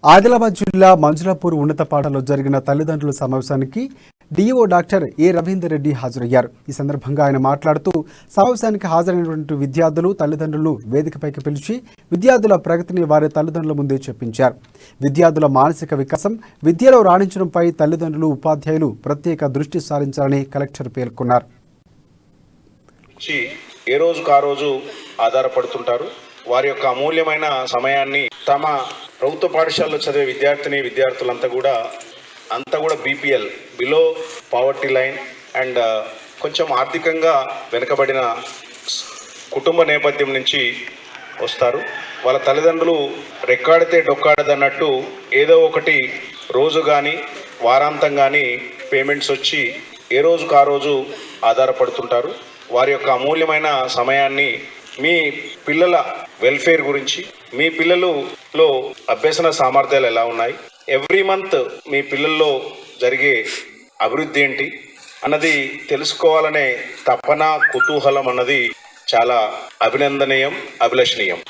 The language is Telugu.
ఆదిలాబాద్ జిల్లా మంజులాపూర్ ఉన్నత పాఠశాలలో జరిగిన తల్లిదండ్రుల సమావేశానికి డిఓ డాక్టర్ ఏ రవీందర్ రెడ్డి హాజరయ్యారు. ఈ సందర్భంగా ఆయన మాట్లాడుతూ సమావేశానికి హాజరైనటువంటి విద్యార్థులు తల్లిదండ్రులను వేదికపైకి పిలిచి విద్యార్థుల ప్రగతిని వారి తల్లిదండ్రుల ముందే చెప్పించారు. విద్యార్థుల మానసిక వికాసం, విద్యలో రాణించడంపై తల్లిదండ్రులు, ఉపాధ్యాయులు ప్రత్యేక దృష్టి సారించాలని కలెక్టర్ పేర్కొన్నారు. ఏ రోజుకు ఆ రోజు ఆధారపడుతుంటారు. వారి యొక్క అమూల్యమైన సమయాన్ని తమ ప్రభుత్వ పాఠశాలలో చదివే విద్యార్థులంతా కూడా BPL, below poverty line and కొంచెం ఆర్థికంగా వెనుకబడిన కుటుంబ నేపథ్యం నుంచి వస్తారు. వాళ్ళ తల్లిదండ్రులు రెక్కాడితే డొక్కాడదన్నట్టు ఏదో ఒకటి రోజు కానీ వారాంతం కానీ పేమెంట్స్ వచ్చి ఏ రోజుకు ఆ రోజు ఆధారపడుతుంటారు. వారి యొక్క అమూల్యమైన సమయాన్ని మీ పిల్లల వెల్ఫేర్ గురించి, మీ పిల్లలలో అభ్యసన సామర్థ్యాలు ఎలా ఉన్నాయి, ఎవ్రీ మంత్ మీ పిల్లల్లో జరిగే అభివృద్ధి ఏంటి అన్నది తెలుసుకోవాలనే తపన, కుతూహలం అన్నది చాలా అభినందనీయం, అభిలషణీయం.